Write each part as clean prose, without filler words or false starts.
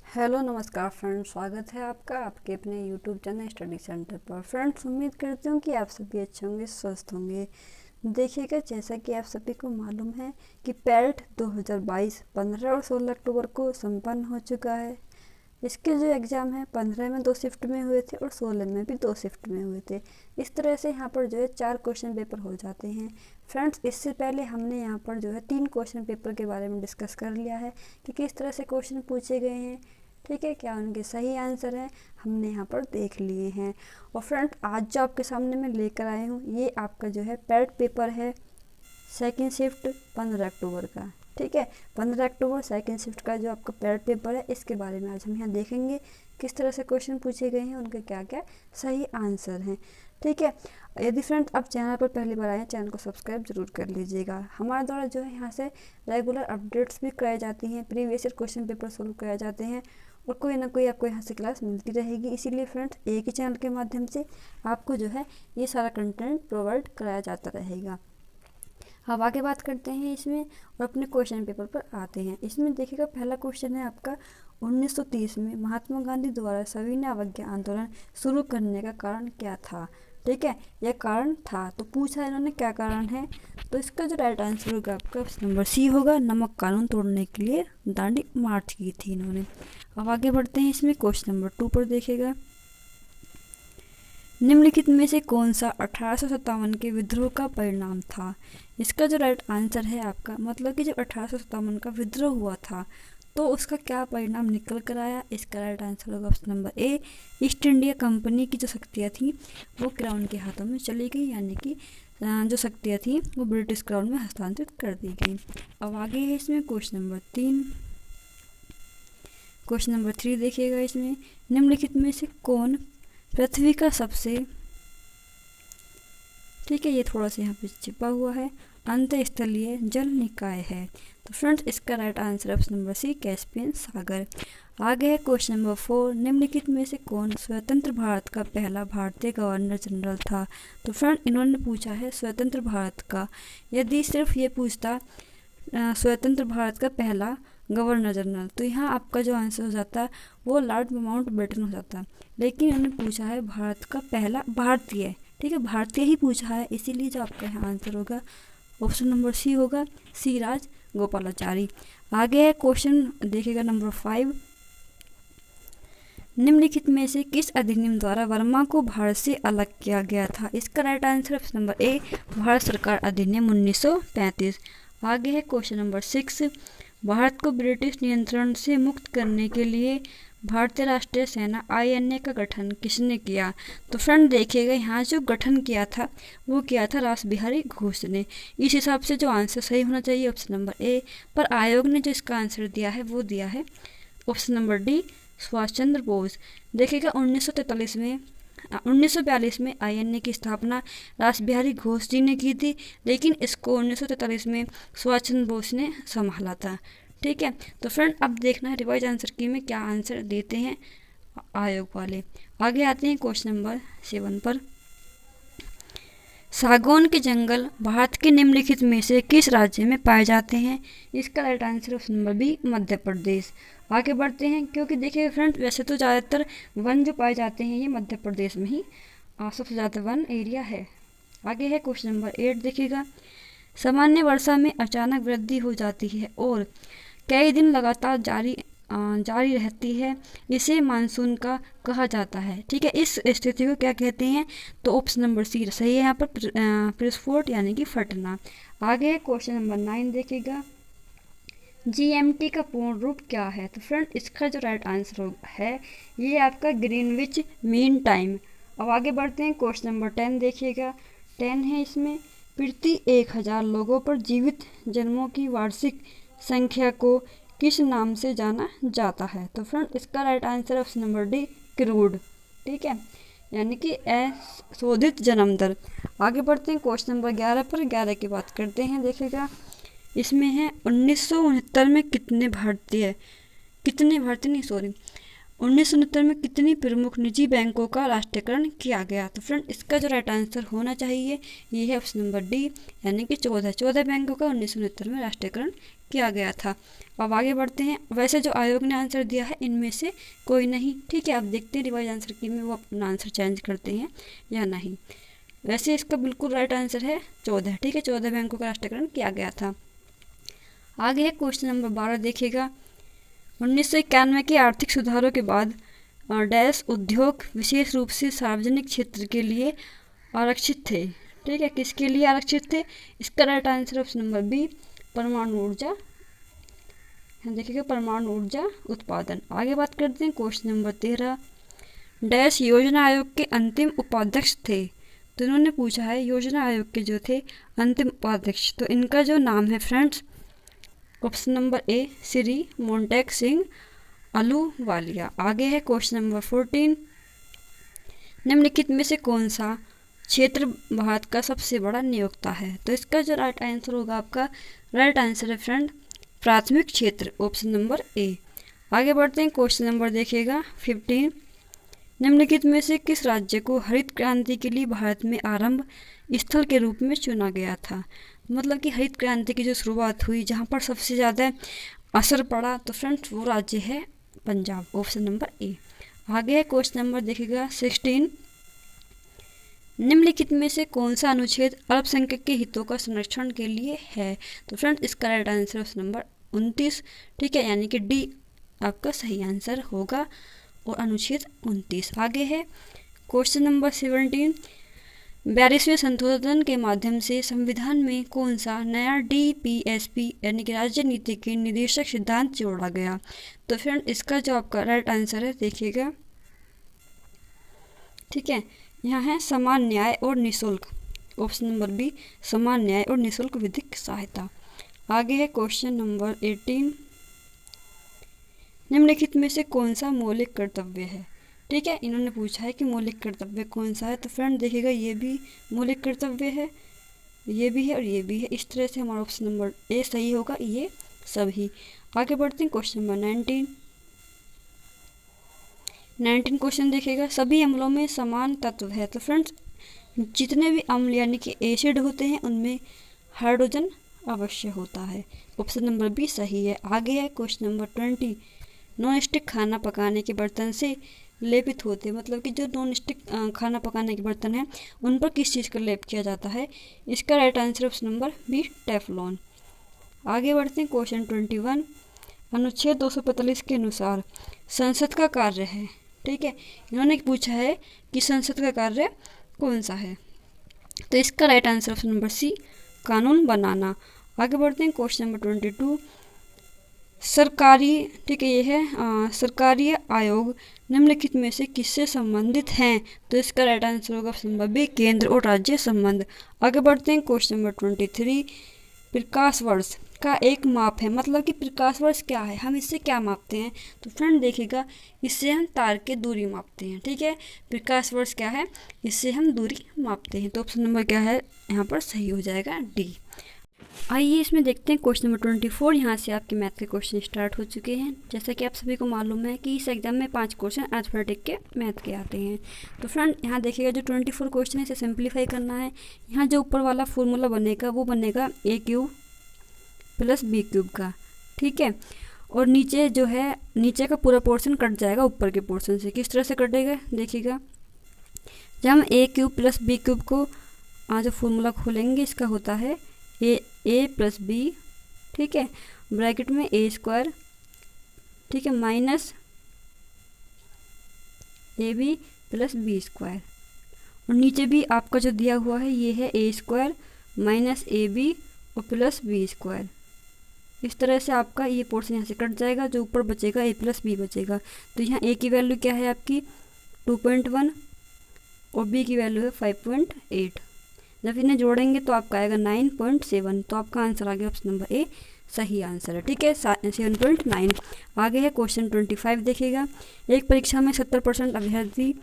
Hello नमस्कार friends, स्वागत है आपका आपके अपने यूट्यूब चैनल स्टडी सेंटर पर। फ्रेंड्स, उम्मीद करती हूँ कि आप सभी अच्छे होंगे, स्वस्थ होंगे। देखिएगा, जैसा कि आप सभी को मालूम है कि पैट 2022 15 और 16 अक्टूबर को संपन्न हो चुका है। इसके जो एग्ज़ाम है 15 में 2 शिफ्ट में हुए थे और 16 में भी 2 शिफ्ट में हुए थे। इस तरह से यहाँ पर जो है 4 क्वेश्चन पेपर हो जाते हैं। फ्रेंड्स, इससे पहले हमने यहाँ पर जो है 3 क्वेश्चन पेपर के बारे में डिस्कस कर लिया है कि किस तरह से क्वेश्चन पूछे गए हैं, ठीक है, क्या उनके सही आंसर हैं, हमने यहाँ पर देख लिए हैं। और फ्रेंड, आज जो आपके सामने मैं लेकर आई हूँ ये आपका जो है पैट पेपर है, सेकंड शिफ्ट 15 अक्टूबर का। ठीक है, 15 अक्टूबर सेकंड शिफ्ट का जो आपका पैट पेपर है, इसके बारे में आज हम यहाँ देखेंगे किस तरह से क्वेश्चन पूछे गए हैं, उनके क्या क्या सही आंसर हैं। ठीक है, यदि फ्रेंड्स आप चैनल पर पहली बार आए हैं, चैनल को सब्सक्राइब जरूर कर लीजिएगा। हमारे द्वारा जो है यहाँ से रेगुलर अपडेट्स भी कराई जाती हैं, previous year question paper solve कराए जाते हैं और कोई ना कोई आपको यहाँ से क्लास मिलती रहेगी। इसीलिए फ्रेंड्स, एक ही चैनल के माध्यम से आपको जो है ये सारा कंटेंट प्रोवाइड कराया जाता रहेगा। अब आगे बात करते हैं इसमें और अपने क्वेश्चन पेपर पर आते हैं। इसमें देखिएगा, पहला क्वेश्चन है आपका 1930 में महात्मा गांधी द्वारा सविनय अवज्ञा आंदोलन शुरू करने का कारण क्या था। ठीक है, यह कारण था, तो पूछा इन्होंने क्या कारण है, तो इसका जो राइट आंसर होगा आपका ऑप्शन नंबर सी होगा। नमक कानून तोड़ने के लिए दांडी मार्च की थी इन्होंने। अब आगे बढ़ते हैं इसमें क्वेश्चन नंबर 2 पर देखिएगा, निम्नलिखित में से कौन सा 1857 के विद्रोह का परिणाम था। इसका जो राइट आंसर है आपका, मतलब कि जब 1857 का विद्रोह हुआ था तो उसका क्या परिणाम निकल कर आया, इसका राइट आंसर होगा ऑप्शन नंबर ए। ईस्ट इंडिया कंपनी की जो शक्तियाँ थी वो क्राउन के हाथों में चली गई, यानी कि जो शक्तियाँ थी वो ब्रिटिश क्राउन में हस्तांतरित कर दी गई। अब आगे है इसमें क्वेश्चन नंबर 3। क्वेश्चन नंबर 3 देखिएगा, इसमें निम्नलिखित में से कौन पृथ्वी का सबसे, ठीक है, ये थोड़ा सा यहाँ पे छिपा हुआ है, अंतःस्थलीय जल निकाय है। तो फ्रेंड्स, इसका right answer option number C, Caspian सागर। आगे है क्वेश्चन नंबर 4, निम्नलिखित में से कौन स्वतंत्र भारत का पहला भारतीय गवर्नर जनरल था। तो फ्रेंड, इन्होंने पूछा है स्वतंत्र भारत का। यदि सिर्फ ये पूछता स्वतंत्र भारत का पहला गवर्नर जनरल, तो यहाँ आपका जो आंसर हो जाता वो लॉर्ड माउंटबेटन हो जाता, लेकिन इन्होंने पूछा है भारत का पहला भारतीय, ठीक है, भारतीय ही पूछा है, इसीलिए जो आपका यहाँ आंसर होगा ऑप्शन नंबर सी होगा, सी राज गोपालाचारी। आगे है क्वेश्चन देखिएगा नंबर 5, निम्नलिखित में से किस अधिनियम द्वारा वर्मा को भारत से अलग किया गया था। इसका राइट आंसर ऑप्शन नंबर ए, भारत सरकार अधिनियम 1935। आगे है क्वेश्चन नंबर 6, भारत को ब्रिटिश नियंत्रण से मुक्त करने के लिए भारतीय राष्ट्रीय सेना INA का गठन किसने किया। तो फ्रेंड देखिएगा, यहाँ जो गठन किया था वो किया था रास बिहारी घोष ने। इस हिसाब से जो आंसर सही होना चाहिए ऑप्शन नंबर ए, पर आयोग ने जो इसका आंसर दिया है वो दिया है option number D, Subhash Chandra Bose. देखिएगा 1942 में INA की स्थापना रास बिहारी घोष जी ने की थी, लेकिन इसको 1943 में सुभाष चंद्र बोस ने संभाला था। ठीक है, तो फ्रेंड अब देखना है रिवाइज आंसर की में क्या आंसर देते हैं आयोग वाले। आगे आते हैं क्वेश्चन नंबर 7 पर, सागौन के जंगल भारत के निम्नलिखित में से किस राज्य में पाए जाते हैं। इसका right answer option number B, Madhya Pradesh. आगे बढ़ते हैं, क्योंकि देखिए फ्रेंड, वैसे तो ज़्यादातर वन जो पाए जाते हैं ये मध्य प्रदेश में ही सबसे ज़्यादा वन एरिया है। आगे है क्वेश्चन नंबर 8 देखिएगा, सामान्य वर्षा में अचानक वृद्धि हो जाती है और कई दिन लगातार जारी रहती है, इसे मानसून का कहा जाता है। ठीक है, इस स्थिति को क्या कहते हैं, तो ऑप्शन नंबर सी सही है यहाँ पर, प्रस्फोट यानी कि फटना। आगे क्वेश्चन नंबर 9 देखिएगा, GMT का पूर्ण रूप क्या है। तो फ्रेंड, इसका जो राइट आंसर है ये आपका ग्रीनविच मीन टाइम। अब आगे बढ़ते हैं क्वेश्चन नंबर 10 देखिएगा, 10 है इसमें, प्रति 1000 लोगों पर जीवित जन्मों की वार्षिक संख्या को किस नाम से जाना जाता है। तो फ्रेंड, इसका right answer option number D, crude. ठीक है, यानी कि अशोधित जन्म दर। आगे बढ़ते हैं क्वेश्चन नंबर 11 पर, 11 की बात करते हैं। देखिएगा, इसमें है 1969 में कितने भारतीय नहीं, सॉरी, 1969 में कितनी प्रमुख निजी बैंकों का राष्ट्रीयकरण किया गया? तो फ्रेंड इसका जो राइट आंसर होना चाहिए ये है ऑप्शन नंबर डी, यानी कि 14 बैंकों का 1969 में राष्ट्रीयकरण किया गया था। अब आगे बढ़ते हैं। वैसे जो आयोग ने आंसर दिया है इनमें से कोई नहीं, ठीक है। अब देखते हैं रिवाइज आंसर की में वो अपना आंसर चेंज करते हैं या नहीं। वैसे इसका बिल्कुल राइट आंसर है 14, ठीक है। 14 बैंकों का राष्ट्रीयकरण किया गया था। आगे है क्वेश्चन नंबर 12, देखिएगा। 1991 के आर्थिक सुधारों के बाद डैश उद्योग विशेष रूप से सार्वजनिक क्षेत्र के लिए आरक्षित थे, ठीक है। किसके लिए आरक्षित थे? इसका right answer option number B, परमाणु ऊर्जा। देखिएगा परमाणु ऊर्जा उत्पादन। आगे बात करते हैं क्वेश्चन नंबर 13, डैश योजना आयोग के अंतिम उपाध्यक्ष थे। तो इन्होंने पूछा है योजना आयोग के जो थे अंतिम उपाध्यक्ष, तो इनका जो नाम है फ्रेंड्स ऑप्शन नंबर ए, श्री मोंटेक सिंह अहलूवालिया। आगे है क्वेश्चन नंबर 14, निम्नलिखित में से कौन सा क्षेत्र भारत का सबसे बड़ा नियोक्ता है? तो इसका जो राइट आंसर होगा आपका राइट आंसर है फ्रेंड प्राथमिक क्षेत्र, ऑप्शन नंबर ए। आगे बढ़ते हैं क्वेश्चन नंबर देखिएगा 15, निम्नलिखित में से किस राज्य को हरित क्रांति के लिए भारत में आरंभ स्थल के रूप में चुना गया था? मतलब कि हरित क्रांति की जो शुरुआत हुई जहाँ पर सबसे ज़्यादा असर पड़ा, तो फ्रेंड्स वो राज्य है पंजाब, ऑप्शन नंबर ए। आगे है क्वेश्चन नंबर देखिएगा 16, निम्नलिखित में से कौन सा अनुच्छेद अल्पसंख्यक के हितों का संरक्षण के लिए है? तो फ्रेंड्स इसका राइट आंसर ऑप्शन नंबर 29, ठीक है, यानी कि डी आपका सही आंसर होगा और अनुच्छेद 29। आगे है क्वेश्चन नंबर 17, 42वें संशोधन के माध्यम से संविधान में कौन सा नया DPSP यानी कि राज्य नीति के निदेशक सिद्धांत जोड़ा गया? तो फ्रेंड इसका जो आपका राइट आंसर है देखिएगा, ठीक है, यहाँ है समान न्याय और निःशुल्क, ऑप्शन नंबर बी, समान न्याय और निःशुल्क विधिक सहायता। आगे है क्वेश्चन नंबर 18, निम्नलिखित में से कौन सा मौलिक कर्तव्य है? ठीक है, इन्होंने पूछा है कि मौलिक कर्तव्य कौन सा है। तो फ्रेंड देखिएगा ये भी मौलिक कर्तव्य है, ये भी है और ये भी है। इस तरह से हमारा ऑप्शन नंबर ए सही होगा, ये सभी। आगे बढ़ते हैं क्वेश्चन नंबर 19 क्वेश्चन देखिएगा, सभी अम्लों में समान तत्व है। तो फ्रेंड्स जितने भी अम्ल यानी कि एसिड होते हैं उनमें हाइड्रोजन अवश्य होता है, ऑप्शन नंबर बी सही है। आगे है क्वेश्चन नंबर 20, नॉन स्टिक खाना पकाने के बर्तन से लेपित होते हैं, मतलब कि जो नॉन स्टिक खाना पकाने के बर्तन हैं उन पर किस चीज़ का लेप किया जाता है? इसका right answer option number B, Teflon. आगे बढ़ते हैं क्वेश्चन 21, अनुच्छेद 245 के अनुसार संसद का कार्य है, ठीक है। इन्होंने पूछा है कि संसद का कार्य कौन सा है? तो इसका right answer option number C, कानून बनाना। आगे बढ़ते हैं क्वेश्चन नंबर 22, सरकारी, ठीक है, ये है सरकारी आयोग निम्नलिखित में से किससे संबंधित हैं? तो इसका राइट आंसर होगा ऑप्शन नंबर बी, केंद्र और राज्य संबंध। आगे बढ़ते हैं क्वेश्चन नंबर 23, प्रकाश वर्ष का एक माप है, मतलब कि प्रकाश वर्ष क्या है, हम इससे क्या मापते हैं? तो फ्रेंड देखिएगा इससे हम तार की दूरी मापते हैं, ठीक है। प्रकाश वर्ष क्या है? इससे हम दूरी मापते हैं। तो ऑप्शन नंबर क्या है यहाँ पर सही हो जाएगा डी। आइए इसमें देखते हैं क्वेश्चन नंबर 24। यहाँ से आपके मैथ के क्वेश्चन स्टार्ट हो चुके हैं। जैसा कि आप सभी को मालूम है कि इस एग्जाम में 5 क्वेश्चन अर्थमेटिक के मैथ के आते हैं। तो फ्रेंड यहाँ देखिएगा जो 24 क्वेश्चन है इसे सिंप्लीफाई करना है। यहाँ जो ऊपर वाला फॉर्मूला बनेगा वो बनेगा a³ + b³ का, ठीक है। और नीचे जो है नीचे का पूरा पोर्शन कट जाएगा ऊपर के पोर्शन से। किस तरह से कटेगा देखिएगा, जब हम a³ + b³ को जो फॉर्मूला खोलेंगे इसका होता है a + b, ठीक है, ब्रैकेट में a², ठीक है, माइनस ab + b²। और नीचे भी आपका जो दिया हुआ है ये है a² माइनस ab और प्लस b²। इस तरह से आपका ये पोर्शन यहाँ से कट जाएगा, जो ऊपर बचेगा a + b बचेगा। तो यहाँ a की वैल्यू क्या है आपकी 2.1 और b की वैल्यू है 5.8। जब इन्हें जोड़ेंगे तो आपका आएगा 9.7। तो आपका आंसर आ गया ऑप्शन नंबर ए सही आंसर है, ठीक है, 7.9। आगे है क्वेश्चन 25 देखिएगा, एक परीक्षा में 70% अभ्यर्थी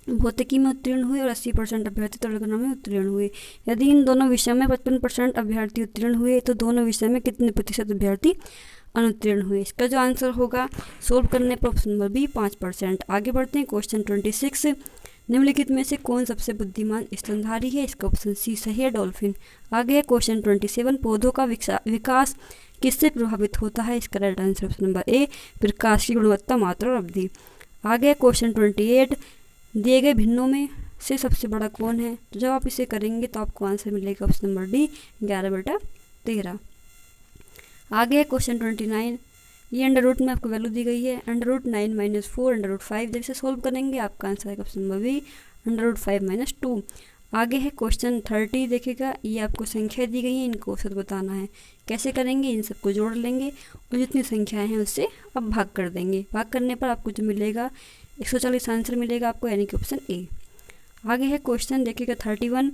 भौतिकी में उत्तीर्ण हुए और 80% अभ्यर्थी तड़गना में उत्तीर्ण हुए। यदि इन दोनों विषयों में 55% अभ्यर्थी उत्तीर्ण हुए तो दोनों विषय में कितने प्रतिशत अभ्यर्थी अनुत्तीर्ण हुए। इसका जो आंसर होगा सोल्व करने पर ऑप्शन नंबर बी 5%। आगे बढ़ते हैं क्वेश्चन 26। निम्नलिखित में से कौन सबसे बुद्धिमान स्तनधारी है। इसका ऑप्शन सी सही है, डॉल्फिन। आगे है क्वेश्चन 27। पौधों का विकास किससे प्रभावित होता है। इसका right answer option number A प्रकाश की गुणवत्ता, मात्रा और अवधि। आगे है क्वेश्चन 28। दिए गए भिन्नों में से सबसे बड़ा कौन है। तो जब आप इसे करेंगे तो आपको आंसर मिलेगा ऑप्शन नंबर डी 11/13। आगे है क्वेश्चन 29। ये अंडर रूट में आपको वैल्यू दी गई है, √9 - 4 √5। जब इसे सोल्व करेंगे आपका आंसर आएगा ऑप्शन नंबर बी √5 - 2। आगे है क्वेश्चन 30। देखिएगा ये आपको संख्या दी गई है, इनको औसत बताना है। कैसे करेंगे, इन सबको जोड़ लेंगे और जितनी संख्याएं हैं उससे अब भाग कर देंगे। भाग करने पर आपको जो मिलेगा 140 आंसर मिलेगा आपको, यानी कि ऑप्शन ए। आगे है क्वेश्चन देखिएगा 31।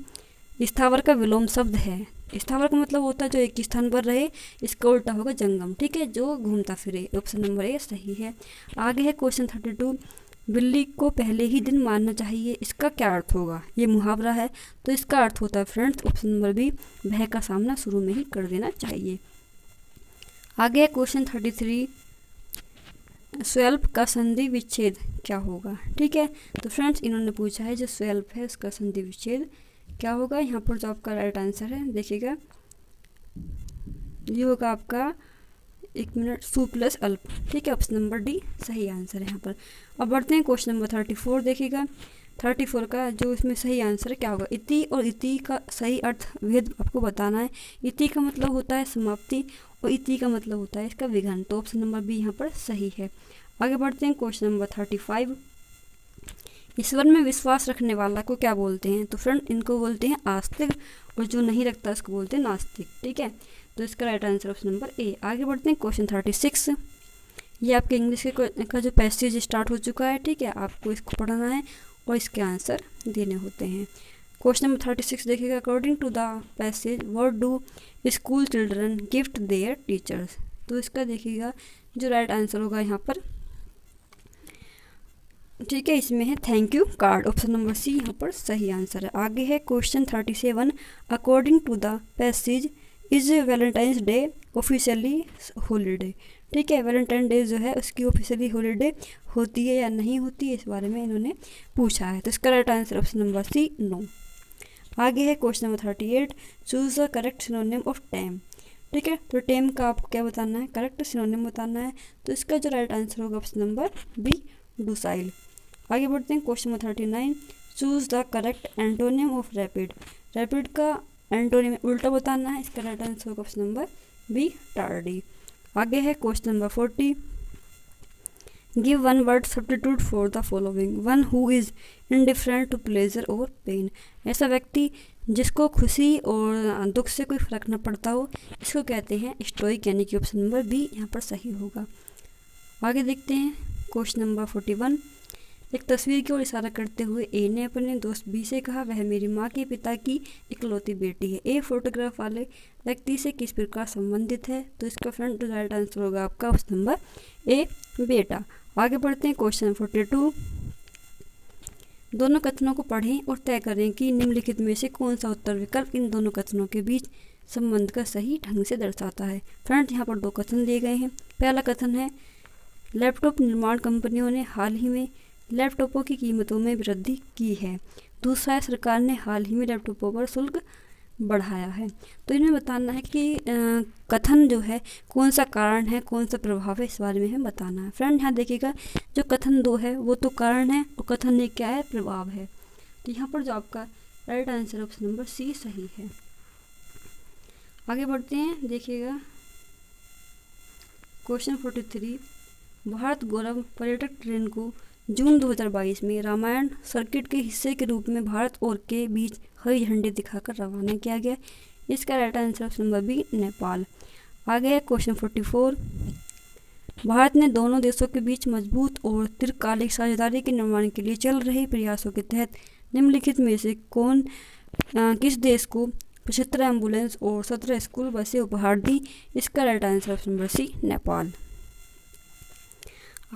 स्थावर का विलोम शब्द है। स्थावर का मतलब होता है जो एक स्थान पर रहे, इसका उल्टा होगा जंगम, ठीक है, जो घूमता फिरे। ऑप्शन नंबर ए सही है। आगे है क्वेश्चन 32। बिल्ली को पहले ही दिन मारना चाहिए, इसका क्या अर्थ होगा। ये मुहावरा है तो इसका अर्थ होता है फ्रेंड्स ऑप्शन नंबर बी भय का सामना शुरू में ही कर देना चाहिए। आगे है क्वेश्चन 33। स्वल्प का संधि विच्छेद क्या होगा, ठीक है। तो फ्रेंड्स इन्होंने पूछा है जो स्वल्प है उसका संधि विच्छेद क्या होगा। यहाँ पर जो आपका राइट आंसर है देखिएगा ये होगा आपका 1 मिनट सु प्लस अल्प, ठीक है, ऑप्शन नंबर डी सही आंसर है यहाँ पर। अब बढ़ते हैं क्वेश्चन नंबर 34। देखिएगा 34 का जो इसमें सही आंसर है क्या होगा। इति और इति का सही अर्थ भेद आपको बताना है। इति का मतलब होता है समाप्ति और इति का मतलब होता है इसका विघन, तो ऑप्शन नंबर बी यहाँ पर सही है। आगे बढ़ते हैं क्वेश्चन नंबर 35। ईश्वर में विश्वास रखने वाला को क्या बोलते हैं। तो फ्रेंड इनको बोलते हैं आस्तिक और जो नहीं रखता उसको बोलते हैं नास्तिक, ठीक है। तो इसका राइट आंसर ऑप्शन नंबर ए। आगे बढ़ते हैं क्वेश्चन 36। ये आपके इंग्लिश का जो पैसेज स्टार्ट हो चुका है, ठीक है, आपको इसको पढ़ना है और इसके आंसर देने होते हैं। क्वेश्चन नंबर 36 देखिएगा according to the passage what do school children gift their teachers. तो इसका देखिएगा जो राइट आंसर होगा यहाँ पर, ठीक है, इसमें है thank you card, option number C यहाँ पर सही आंसर है। आगे है question 37। According to the passage is Valentine's day officially holiday, ठीक है, वैलेंटाइन डे जो है उसकी ऑफिशियली हॉलीडे होती है या नहीं होती है, इस बारे में इन्होंने पूछा है। तो इसका right answer option number C no. आगे है question number 38। Choose the correct synonym of tame, ठीक है, तो टेम का आपको क्या बताना है, करेक्ट सिनोनिम बताना है। तो इसका जो राइट आंसर होगा ऑप्शन नंबर बी डूसाइल। आगे बढ़ते हैं question number 39। Choose the correct antonym of rapid. Rapid का एंटोनियम उल्टा बताना है, इसका राइट आंसर होगा ऑप्शन नंबर बी टार्डी। आगे है question number 40। Give one word substitute for the following. One who is indifferent to pleasure और pain. ऐसा व्यक्ति जिसको खुशी और दुख से कोई फर्क न पड़ता हो, इसको कहते हैं स्टोइक, यानी कि ऑप्शन नंबर बी यहाँ पर सही होगा। आगे देखते हैं क्वेश्चन नंबर 41। एक तस्वीर की ओर इशारा करते हुए ए ने अपने दोस्त बी से कहा वह मेरी माँ के पिता की इकलौती बेटी है। ए फोटोग्राफ वाले व्यक्ति से किस प्रकार संबंधित है। तो इसका फ्रंट राइट आंसर होगा आपका ऑप्शन नंबर ए बेटा। आगे बढ़ते हैं क्वेश्चन 42। दोनों कथनों को पढ़ें और तय करें कि निम्नलिखित में से कौन सा उत्तर विकल्प इन दोनों कथनों के बीच संबंध का सही ढंग से दर्शाता है। फ्रेंड्स यहाँ पर 2 कथन दिए गए हैं। पहला कथन है लैपटॉप निर्माण कंपनियों ने हाल ही में लैपटॉपों की कीमतों में वृद्धि की है। दूसरा है सरकार ने हाल ही में लैपटॉपों पर शुल्क बढ़ाया है। तो इन्हें बताना है कि कथन जो है कौन सा कारण है, कौन सा प्रभाव है, इस बारे में हमें बताना है। फ्रेंड यहाँ देखिएगा जो कथन 2 है वो तो कारण है और कथन 1 क्या है, प्रभाव है। तो यहाँ पर जो आपका right answer option number C सही है। आगे बढ़ते हैं, देखिएगा क्वेश्चन 43। भारत गौरव पर्यटक ट्रेन को जून 2022 में रामायण सर्किट के हिस्से के रूप में भारत और के बीच हरी झंडी दिखाकर रवाना किया गया। इसका right answer option number B Nepal. आगे है क्वेश्चन 44। भारत ने दोनों देशों के बीच मजबूत और दीर्घकालिक साझेदारी के निर्माण के लिए चल रहे प्रयासों के तहत निम्नलिखित में से किस देश को 75 एम्बुलेंस और 17 स्कूल बसें उपहार दी। इसका right answer option number C Nepal.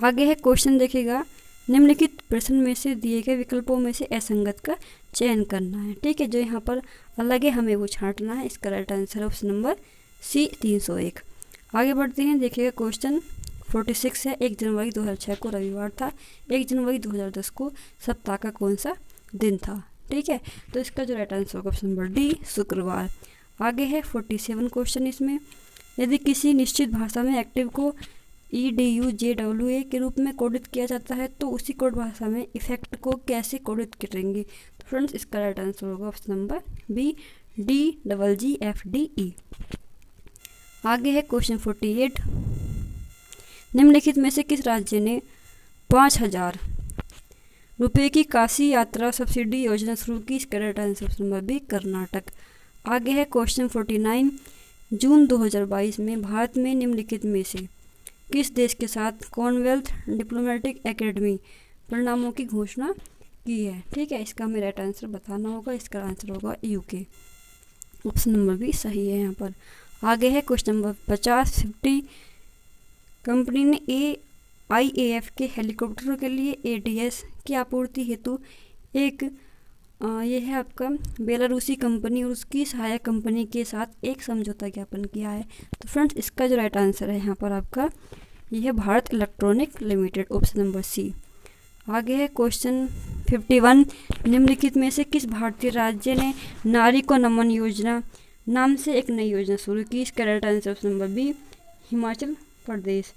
आगे है क्वेश्चन देखिएगा निम्नलिखित प्रश्न में से दिए गए विकल्पों में से असंगत का चयन करना है। ठीक है, जो यहाँ पर अलग है हमें वो छांटना है। इसका right answer option number C 301। आगे बढ़ते हैं, देखिएगा क्वेश्चन 46 है। 1 जनवरी 2006 को रविवार था। 1 जनवरी 2010 को सप्ताह का कौन सा दिन था? ठीक है, तो इसका जो राइट आंसर होगा ऑप्शन नंबर डी, शुक्रवार। आगे है 47 क्वेश्चन। इसमें यदि किसी निश्चित भाषा में एक्टिव को EDUJWA के रूप में कोडित किया जाता है तो उसी कोड भाषा में इफेक्ट को कैसे कोडित करेंगे? तो फ्रेंड्स इसका राइट आंसर होगा ऑप्शन नंबर बी, DGGFDE। आगे है क्वेश्चन 48। निम्नलिखित में से किस राज्य ने 5,000 रुपये की काशी यात्रा सब्सिडी योजना शुरू की? इसका right answer option number B, Karnataka. आगे है क्वेश्चन 49। जून 2022 में भारत में निम्नलिखित में से किस देश के साथ कॉमनवेल्थ डिप्लोमेटिक एकेडमी परिणामों की घोषणा की है? ठीक है, इसका हमें राइट आंसर बताना होगा। इसका आंसर होगा UK। ऑप्शन नंबर बी सही है यहाँ पर। आगे है क्वेश्चन नंबर 50। कंपनी ने IAF के हेलीकॉप्टरों के लिए ADS की आपूर्ति हेतु ये है आपका बेलारूसी कंपनी और उसकी सहायक कंपनी के साथ एक समझौता ज्ञापन किया है। तो फ्रेंड्स इसका जो राइट आंसर है यहाँ पर आपका यह है Bharat electronic limited, option number C. आगे है क्वेश्चन 51। निम्नलिखित में से किस भारतीय राज्य ने नारी को नमन योजना नाम से एक नई योजना शुरू की? इसका right answer option number B, Himachal Pradesh.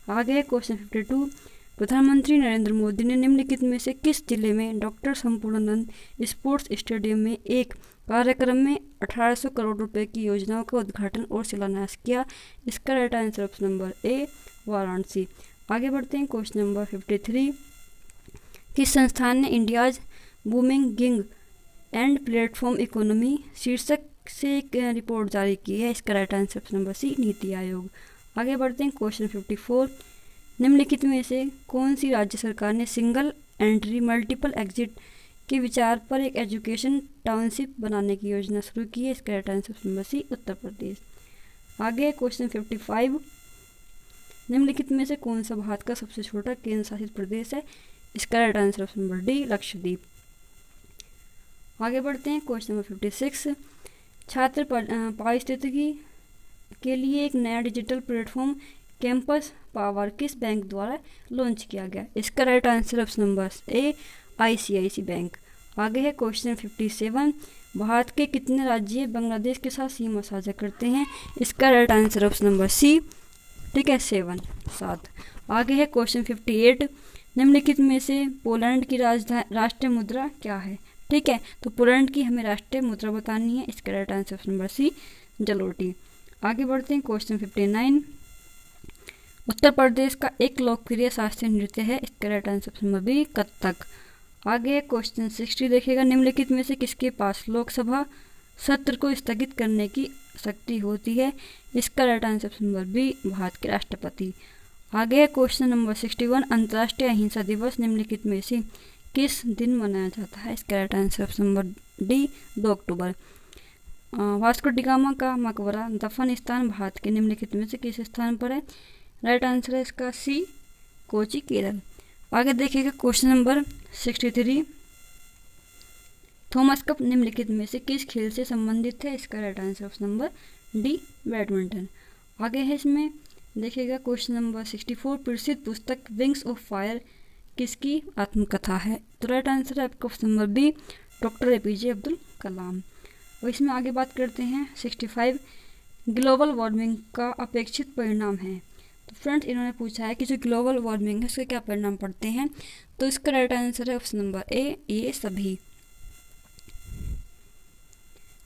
आगे है क्वेश्चन 52। प्रधानमंत्री नरेंद्र मोदी ने निम्नलिखित में से किस जिले में डॉक्टर संपूर्णानंद स्पोर्ट्स स्टेडियम में एक कार्यक्रम में 1800 करोड़ रुपए की योजनाओं का उद्घाटन और शिलान्यास किया? इसका right answer option number A, Varanasi. आगे बढ़ते हैं क्वेश्चन नंबर 53। किस संस्थान ने India's booming gig and platform economy शीर्षक से एक रिपोर्ट जारी की है? इसका right answer option number C, NITI Aayog. आगे बढ़ते हैं क्वेश्चन 54। निम्नलिखित में से कौन सी राज्य सरकार ने सिंगल एंट्री मल्टीपल एग्जिट के विचार पर एक एजुकेशन टाउनशिप बनाने की योजना शुरू की है? इसका right answer option number C, Uttar Pradesh. आगे क्वेश्चन 55। निम्नलिखित में से कौन सा भारत का सबसे छोटा केंद्र शासित प्रदेश है? इसका right answer option number D, Lakshadweep. आगे बढ़ते हैं क्वेश्चन नंबर 56। छात्र पारिस्थितिकी के लिए एक नया डिजिटल प्लेटफॉर्म कैंपस पावर किस बैंक द्वारा लॉन्च किया गया? इसका राइट आंसर ऑप्शन नंबर ए, ICICI बैंक। आगे है क्वेश्चन 57। भारत के कितने राज्य बांग्लादेश के साथ सीमा साझा करते हैं? इसका right answer option number C, ठीक है, 7। आगे है क्वेश्चन 58। निम्नलिखित में से पोलैंड की राष्ट्रीय मुद्रा क्या है? ठीक है, तो पोलैंड की हमें राष्ट्रीय मुद्रा बतानी है। इसका right answer option number C, जलोटी। आगे बढ़ते हैं क्वेश्चन 59। उत्तर प्रदेश का एक लोकप्रिय शास्त्रीय नृत्य है? इसका right answer option number B, Kathak. आगे क्वेश्चन 60 देखिएगा। निम्नलिखित में से किसके पास लोकसभा सत्र को स्थगित करने की शक्ति होती है? इसका right answer option number B, Bharat के राष्ट्रपति। आगे क्वेश्चन नंबर 61। अंतर्राष्ट्रीय अहिंसा दिवस निम्नलिखित में से किस दिन मनाया जाता है? इसका right answer option number D, 2 अक्टूबर। वास्को डी गामा का मकबरा दफन स्थान भारत के निम्नलिखित में से किस स्थान पर है? राइट आंसर है इसका सी, कोची, केरल। आगे देखिएगा क्वेश्चन नंबर 63। थॉमस कप निम्नलिखित में से किस खेल से संबंधित है? इसका right answer option number D, badminton. आगे है इसमें देखिएगा क्वेश्चन नंबर 64। प्रसिद्ध पुस्तक विंग्स ऑफ फायर किसकी आत्मकथा है? तो राइट आंसर है आपका option number B, doctor APJ Abdul Kalam. और इसमें आगे बात करते हैं 65। ग्लोबल वार्मिंग का अपेक्षित परिणाम है? तो फ्रेंड्स इन्होंने पूछा है कि जो ग्लोबल वार्मिंग है उसके क्या परिणाम पड़ते हैं? तो इसका राइट आंसर है ऑप्शन नंबर ए, ये सभी।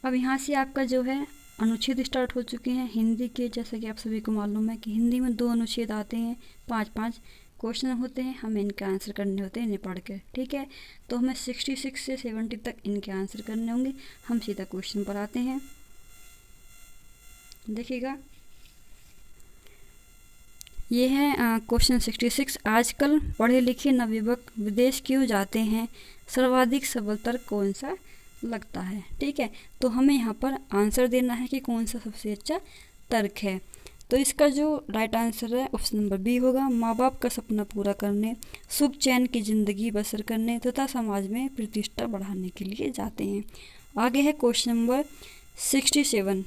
अब यहाँ से आपका जो है अनुच्छेद स्टार्ट हो चुके हैं हिंदी के। जैसा कि आप सभी को मालूम है कि हिंदी में 2 अनुच्छेद आते हैं, 5 क्वेश्चन होते हैं, हमें इनके आंसर करने होते हैं इन्हें पढ़ के। ठीक है, तो हमें 66 से 70 तक इनके आंसर करने होंगे। हम सीधा क्वेश्चन पर आते हैं। देखिएगा ये है क्वेश्चन 66। आजकल पढ़े लिखे नवयुवक विदेश क्यों जाते हैं? सर्वाधिक सबल तर्क कौन सा लगता है? ठीक है, तो हमें यहाँ पर आंसर देना है कि कौन सा सबसे अच्छा तर्क है। तो इसका जो राइट आंसर है ऑप्शन नंबर बी होगा। माँ बाप का सपना पूरा करने, सुख चैन की ज़िंदगी बसर करने तथा समाज में प्रतिष्ठा बढ़ाने के लिए जाते हैं। आगे है क्वेश्चन नंबर 67।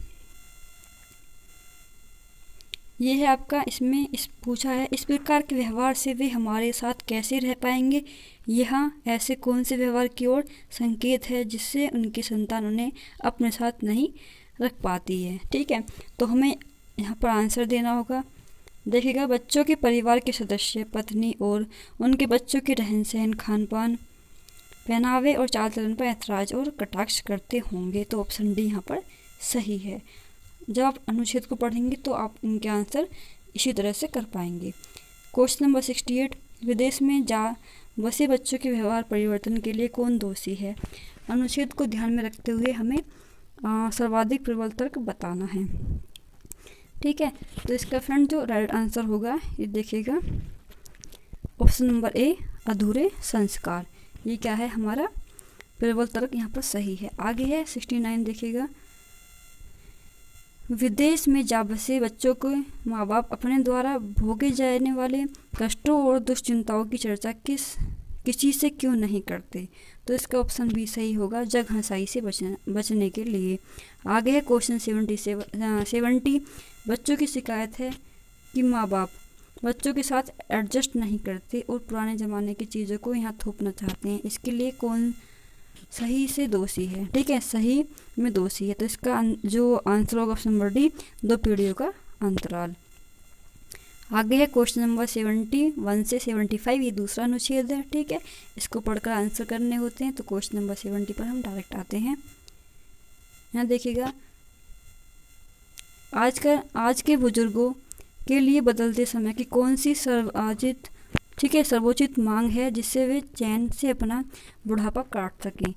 ये है आपका, इसमें पूछा है इस प्रकार के व्यवहार से वे हमारे साथ कैसे रह पाएंगे। यहाँ ऐसे कौन से व्यवहार की ओर संकेत है जिससे उनकी संतान उन्हें अपने साथ नहीं रख पाती है। ठीक है, तो हमें यहाँ पर आंसर देना होगा। देखिएगा, बच्चों के परिवार के सदस्य पत्नी और उनके बच्चों के रहन सहन, खान पान, पहनावे और चाल चलन पर ऐतराज और कटाक्ष करते होंगे। तो ऑप्शन डी यहाँ पर सही है। जब आप अनुच्छेद को पढ़ेंगे तो आप इनके आंसर इसी तरह से कर पाएंगे। Question number 68। विदेश में जा बसे बच्चों के व्यवहार परिवर्तन के लिए कौन दोषी है। अनुच्छेद को ध्यान में रखते हुए हमें सर्वाधिक प्रबल तर्क बताना है। ठीक है, तो इसका फ्रेंड जो राइट आंसर होगा ये देखिएगा ऑप्शन नंबर ए, अधूरे संस्कार। ये क्या है, हमारा प्रबल तर्क यहाँ पर सही है। आगे है 69, देखिएगा, विदेश में जा बसे बच्चों को माँ बाप अपने द्वारा भोगे जाने वाले कष्टों और दुश्चिंताओं की चर्चा किसी से क्यों नहीं करते। तो इसका ऑप्शन बी सही होगा, जग हंसाई से बचने के लिए। आगे है क्वेश्चन 70। बच्चों की शिकायत है कि माँ बाप बच्चों के साथ एडजस्ट नहीं करते और पुराने ज़माने की चीज़ों को यहाँ थोपना चाहते हैं। इसके लिए कौन सही से दोषी है। ठीक है, सही में दोषी है। तो इसका जो आंसर होगा ऑप्शन नंबर डी, 2 पीढ़ियों का अंतराल। आगे है क्वेश्चन नंबर 71 से 75। ये दूसरा अनुच्छेद है। ठीक है, इसको पढ़कर आंसर करने होते हैं। तो क्वेश्चन नंबर 70 पर हम डायरेक्ट आते हैं। यहाँ देखिएगा, आज के बुजुर्गों के लिए बदलते समय की कौन सी सर्वोचित मांग है जिससे वे चैन से अपना बुढ़ापा काट सकें।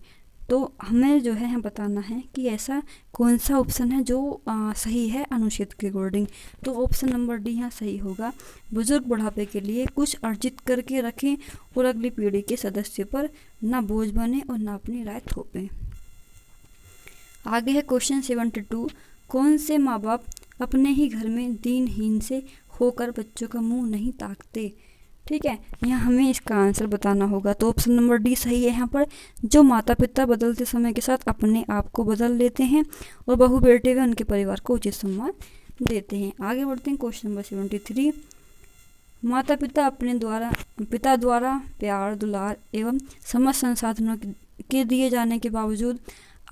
तो हमें जो है यहाँ बताना है कि ऐसा कौन सा ऑप्शन है जो सही है अनुच्छेद के अकॉर्डिंग। तो ऑप्शन नंबर डी यहाँ सही होगा। बुजुर्ग बुढ़ापे के लिए कुछ अर्जित करके रखें और अगली पीढ़ी के सदस्यों पर ना बोझ बने और ना अपनी राय थोपें। आगे है क्वेश्चन 72। कौन से माँ बाप अपने ही घर में दीनहीन से होकर बच्चों का मुंह नहीं ताकते। ठीक है, यहाँ हमें इसका आंसर बताना होगा। तो ऑप्शन नंबर डी सही है। यहाँ पर जो माता पिता बदलते समय के साथ अपने आप को बदल लेते हैं और बहू बेटे व उनके परिवार को उचित सम्मान देते हैं। आगे बढ़ते हैं क्वेश्चन नंबर 73। माता पिता अपने पिता द्वारा प्यार, दुलार एवं समस्त संसाधनों के दिए जाने के बावजूद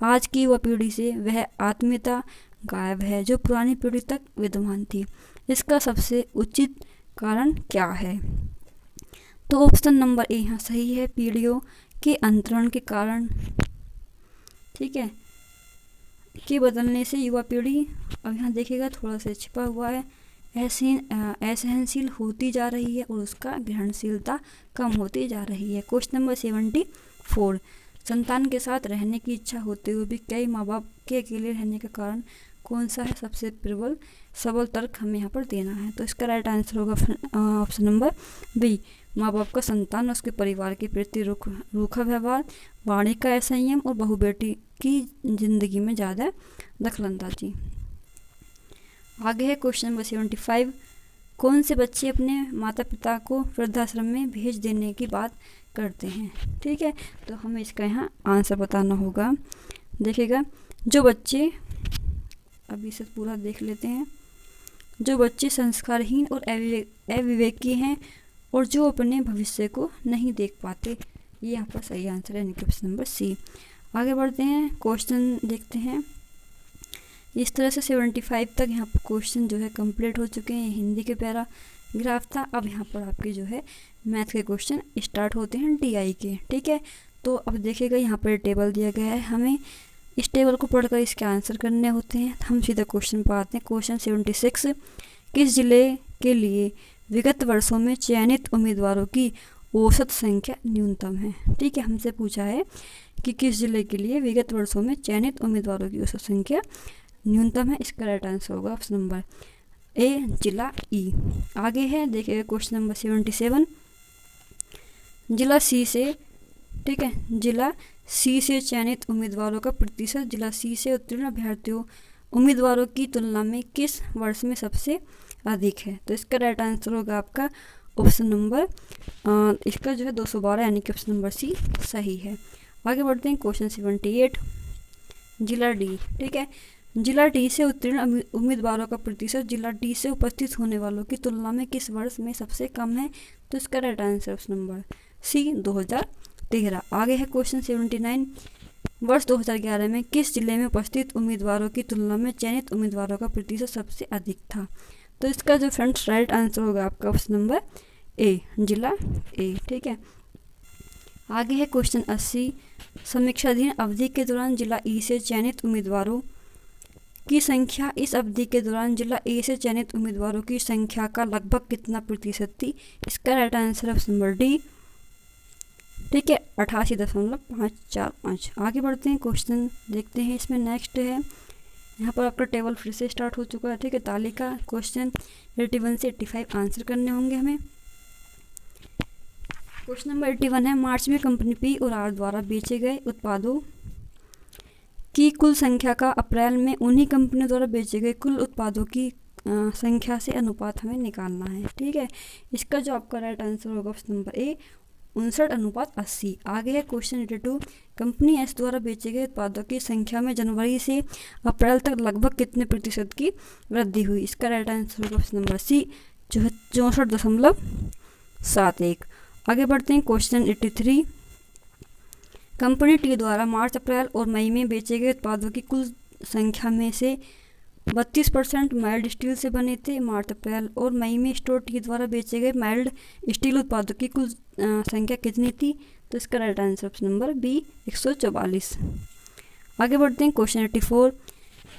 आज की युवा पीढ़ी से वह आत्मीयता गायब है जो पुरानी पीढ़ी तक विद्यमान थी। इसका सबसे उचित कारण क्या है। तो ऑप्शन नंबर ए यहाँ सही है, पीढ़ियों के अंतरण के कारण। ठीक है, के बदलने से युवा पीढ़ी, अब यहाँ देखिएगा थोड़ा सा छिपा हुआ है, असहनशील होती जा रही है और उसका ग्रहणशीलता कम होती जा रही है। Question number 74। संतान के साथ रहने की इच्छा होते हुए भी कई माँ बाप के अकेले रहने का कारण कौन सा है। सबसे प्रबल सबल तर्क हमें यहाँ पर देना है। तो इसका राइट आंसर होगा ऑप्शन नंबर बी, माँ बाप का संतान उसके परिवार के प्रति रूखा व्यवहार, वाणी का असंयम और बहू बेटी की जिंदगी में ज़्यादा दखलंदाजी। आगे है क्वेश्चन नंबर 75। कौन से बच्चे अपने माता पिता को वृद्धाश्रम में भेज देने की बात करते हैं। ठीक है, तो हमें इसका यहाँ आंसर बताना होगा। देखिएगा, जो बच्चे, अभी से पूरा देख लेते हैं, जो बच्चे संस्कारहीन और अविवेकी हैं और जो अपने भविष्य को नहीं देख पाते, ये यहाँ पर सही आंसर है, यानी कि ऑप्शन नंबर सी। आगे बढ़ते हैं, क्वेश्चन देखते हैं। इस तरह से 75 तक यहाँ पर क्वेश्चन जो है कंप्लीट हो चुके हैं। हिंदी के पैराग्राफ था। अब यहाँ पर आपके जो है मैथ के क्वेश्चन स्टार्ट होते हैं DI के। ठीक है, तो अब देखिएगा यहाँ पर टेबल दिया गया है, हमें इस टेबल को पढ़कर इसके आंसर करने होते हैं। हम सीधा क्वेश्चन पर आते हैं। क्वेश्चन 76। किस जिले के लिए विगत वर्षों में चयनित उम्मीदवारों की औसत संख्या न्यूनतम है। ठीक है, हमसे पूछा है कि किस जिले के लिए विगत वर्षों में चयनित उम्मीदवारों की औसत संख्या न्यूनतम है। इसका राइट आंसर होगा ऑप्शन नंबर ए, जिला ई। आगे है, देखिएगा क्वेश्चन नंबर 77। जिला सी से, ठीक है, जिला सी से चयनित उम्मीदवारों का प्रतिशत जिला सी से उत्तीर्ण अभ्यर्थियों उम्मीदवारों की तुलना में किस वर्ष में सबसे अधिक है। तो इसका राइट आंसर होगा आपका ऑप्शन नंबर इसका जो है 212 यानी कि ऑप्शन नंबर सी सही है। आगे बढ़ते हैं क्वेश्चन 78 जिला डी। ठीक है, जिला डी से उत्तीर्ण उम्मीदवारों का प्रतिशत जिला डी से उपस्थित होने वालों की तुलना में किस वर्ष में सबसे कम है? तो इसका right answer option number C 2013। आगे है क्वेश्चन 79 वर्ष 2011 में किस जिले में उपस्थित उम्मीदवारों की तुलना में चयनित उम्मीदवारों का प्रतिशत सबसे अधिक था? तो इसका जो फ्रेंड्स राइट आंसर होगा आपका ऑप्शन नंबर ए, जिला ए। ठीक है, आगे है क्वेश्चन 80 समीक्षाधीन अवधि के दौरान जिला ई से चयनित उम्मीदवारों की संख्या इस अवधि के दौरान जिला ए से चयनित उम्मीदवारों की संख्या का लगभग कितना प्रतिशत थी? इसका right answer option number D. ठीक है, 88.545। आगे बढ़ते हैं, क्वेश्चन देखते हैं इसमें। नेक्स्ट है यहाँ पर आपका टेबल फिर से स्टार्ट हो चुका है। ठीक है, तालिका क्वेश्चन 81 से 85 आंसर करने होंगे हमें। क्वेश्चन नंबर 81 है मार्च में कंपनी पी और आर द्वारा बेचे गए उत्पादों की कुल संख्या का अप्रैल में उन्हीं कंपनियों द्वारा बेचे गए कुल उत्पादों की संख्या से अनुपात हमें निकालना है। ठीक है, इसका जो आपका राइट आंसर होगा ऑप्शन नंबर ए 59:80। आगे है क्वेश्चन 82 कंपनी एस द्वारा बेचे गए उत्पादों की संख्या में जनवरी से अप्रैल तक लगभग कितने प्रतिशत की वृद्धि हुई? इसका राइट आंसर होगा ऑप्शन नंबर सी 64.71। आगे बढ़ते हैं क्वेश्चन 83 कंपनी टी द्वारा मार्च अप्रैल और मई में बेचे गए उत्पादों की कुल संख्या में से 32% माइल्ड स्टील से बने थे। मार्च अप्रैल और मई में स्टोर टी द्वारा बेचे गए माइल्ड स्टील उत्पादों की कुल संख्या कितनी थी? तो इसका right answer option number B 144। आगे बढ़ते हैं क्वेश्चन 84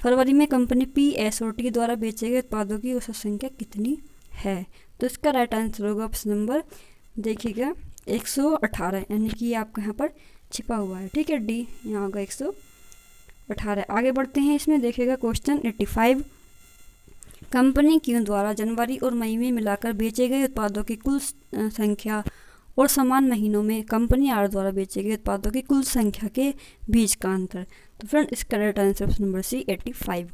फरवरी में कंपनी पी एस और टी द्वारा बेचे गए उत्पादों की औसत संख्या कितनी है? तो इसका राइट आंसर होगा ऑप्शन नंबर देखिएगा 118 यानी कि आपका यहाँ पर छिपा हुआ है। ठीक है, डी यहाँ होगा 118। आगे बढ़ते हैं इसमें देखिएगा क्वेश्चन 85 कंपनी क्यू द्वारा जनवरी और मई में मिलाकर बेचे गए उत्पादों की कुल संख्या और समान महीनों में कंपनी आर द्वारा बेचे गए उत्पादों की कुल संख्या के बीच का अंतर। तो फ्रेंड इसका right answer option number C 85।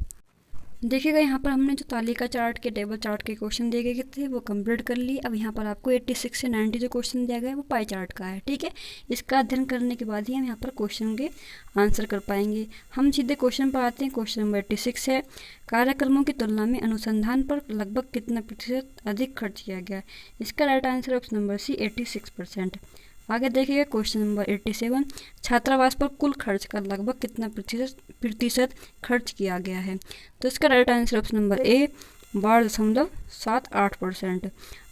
देखिएगा यहाँ पर हमने जो तालिका चार्ट के टेबल चार्ट के क्वेश्चन दिए गए थे वो कंप्लीट कर लिए। अब यहाँ पर आपको 86 से 90 जो क्वेश्चन दिया गया है वो पाई चार्ट का है। ठीक है, इसका अध्ययन करने के बाद ही हम यहाँ पर क्वेश्चन के आंसर कर पाएंगे। हम सीधे क्वेश्चन पर आते हैं। क्वेश्चन नंबर 86 है कार्यक्रमों की तुलना में अनुसंधान पर लगभग कितना प्रतिशत अधिक खर्च किया गया? इसका right answer option number C 86%। आगे देखिएगा क्वेश्चन नंबर 87 छात्रावास पर कुल खर्च का लगभग कितना प्रतिशत खर्च किया गया है? तो इसका राइट आंसर ऑप्शन नंबर ए 12.78%।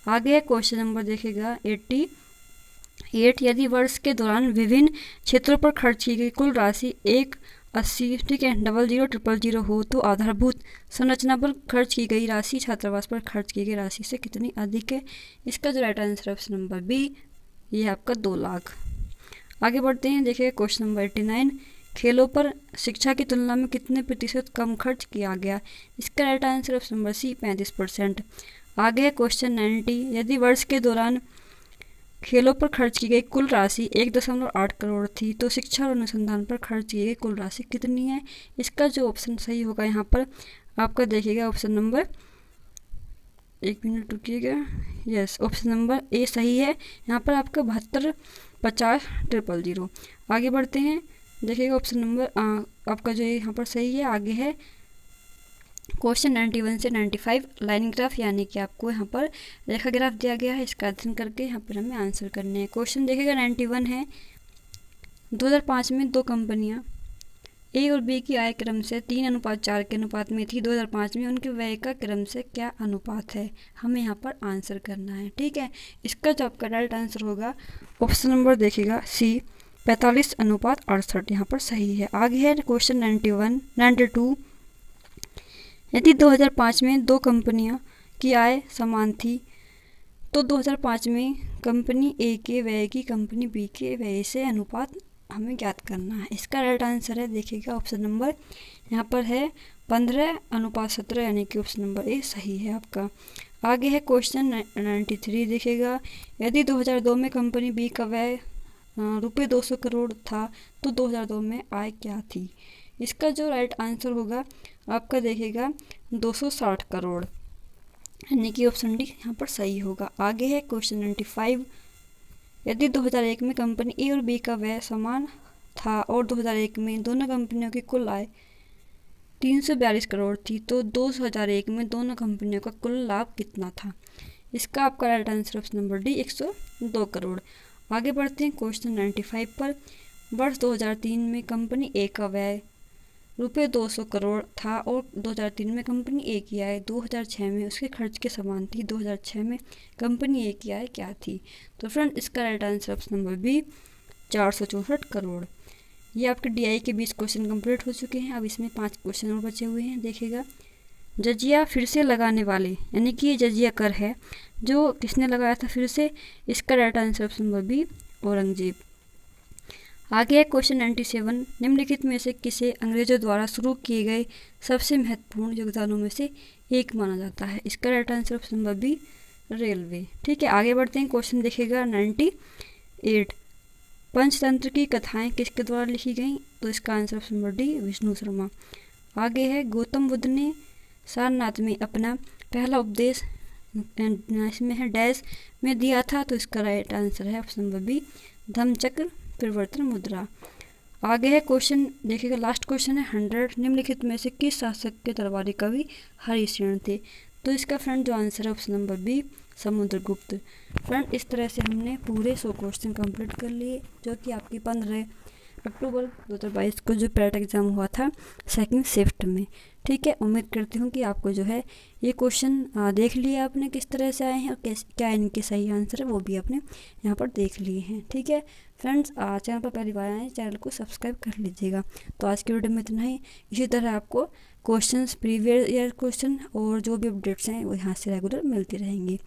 आगे है क्वेश्चन नंबर देखिएगा 88 यदि वर्ष के दौरान विभिन्न क्षेत्रों पर खर्च की गई कुल राशि 180 ठीक है 000000 हो तो आधारभूत संरचना पर खर्च की गई राशि छात्रावास पर खर्च की गई राशि से कितनी अधिक है? इसका जो right answer option number B ये आपका 2 लाख। आगे बढ़ते हैं देखिए क्वेश्चन नंबर 89 खेलों पर शिक्षा की तुलना में कितने प्रतिशत कम खर्च किया गया? इसका right answer option number C 35%। आगे है क्वेश्चन 90 यदि वर्ष के दौरान खेलों पर खर्च की गई कुल राशि 1.8 करोड़ थी तो शिक्षा और अनुसंधान पर खर्च की गई कुल राशि कितनी है? इसका जो ऑप्शन सही होगा यहाँ पर आपका देखिएगा ऑप्शन नंबर 1 मिनट रुकिएगा यस ऑप्शन नंबर ए सही है। यहाँ पर आपका 72,50,000। आगे बढ़ते हैं देखिएगा ऑप्शन नंबर आपका जो यहाँ पर सही है। आगे है क्वेश्चन 91 से 95 लाइन ग्राफ यानी कि आपको यहाँ पर रेखा ग्राफ दिया गया है। इसका अध्ययन करके यहाँ पर हमें आंसर करने हैं। क्वेश्चन देखिएगा 91 है 2005 में दो कंपनियाँ ए और बी की आय क्रम से 3:4 के अनुपात में थी। 2005 में उनके व्यय का क्रम से क्या अनुपात है? हमें यहाँ पर आंसर करना है। ठीक है, इसका जो आपका राइट आंसर होगा ऑप्शन नंबर देखिएगा सी 45:68 यहाँ पर सही है। आगे है क्वेश्चन 92 यदि 2005 में दो कंपनियों की आय समान थी तो 2005 में कंपनी ए के व्यय की कंपनी बी के व्यय से अनुपात हमें ज्ञात करना है। इसका राइट आंसर है देखिएगा ऑप्शन नंबर यहाँ पर है 15:17 यानी कि ऑप्शन नंबर ए सही है आपका। आगे है क्वेश्चन 93 देखिएगा यदि 2002 में कंपनी बी का व्यय रुपये 200 करोड़ था तो 2002 में आय क्या थी? इसका जो राइट आंसर होगा आपका देखिएगा 260 करोड़। यानी कि ऑप्शन डी यहाँ पर सही होगा। आगे है क्वेश्चन 95। यदि 2001 में कंपनी ए और बी का व्यय समान था और 2001 में दोनों कंपनियों की कुल आय 342 करोड़ थी, तो 2001 में दोनों कंपनियों का कुल लाभ कितना था? इसका आपका right answer option number D 102 crore. आगे बढ़ते हैं क्वेश्चन 95 पर। वर्ष 2003 में कंपनी ए का व्यय रुपये 200 करोड़ था और 2003 में कंपनी ए की आय 2006 में उसके खर्च के समान थी। 2006 में कंपनी ए की आय क्या थी? तो फ्रेंड इसका right answer option number B 464 crore. ये आपके डीआई के 20 क्वेश्चन कंप्लीट हो चुके हैं। अब इसमें 5 क्वेश्चन और बचे हुए हैं, देखिएगा। जजिया फिर से लगाने वाले, यानी कि ये जजिया कर है जो किसने लगाया था फिर से? इसका right answer option number B Aurangzeb. आगे है क्वेश्चन 97। निम्नलिखित में से किसे अंग्रेजों द्वारा शुरू किए गए सबसे महत्वपूर्ण योगदानों में से एक माना जाता है? इसका right answer option number B railway. ठीक है, आगे बढ़ते हैं। क्वेश्चन देखिएगा 98। पंचतंत्र की कथाएं किसके द्वारा लिखी गई? तो इसका answer option number D Vishnu Sharma. आगे है गौतम बुद्ध ने सारनाथ में अपना पहला उपदेश इसमें है डैश में दिया था, तो इसका राइट आंसर है option number B Dhammachakra Pravartan मुद्रा। आगे है क्वेश्चन देखिएगा, लास्ट क्वेश्चन है 100। निम्नलिखित में से किस शासक के दरबारी कवि हरिसेन थे? तो इसका फ्रेंड जो आंसर है option number B Samudragupta. Friend इस तरह से हमने पूरे 100 क्वेश्चन कंप्लीट कर लिए, जो कि आपकी 15 अक्टूबर 2022 को जो पैट एग्ज़ाम हुआ था सेकंड शिफ्ट में। ठीक है, उम्मीद करती हूँ कि आपको जो है ये क्वेश्चन देख लिए आपने किस तरह से आए हैं और क्या इनके सही आंसर है वो भी आपने यहाँ पर देख लिए हैं। ठीक है फ्रेंड्स, चैनल पर पहली बार आए चैनल को सब्सक्राइब कर लीजिएगा। तो आज की वीडियो में इतना ही। इसी तरह आपको क्वेश्चंस प्रीवियस ईयर क्वेश्चन और जो भी अपडेट्स हैं वो यहाँ से रेगुलर मिलती रहेंगी।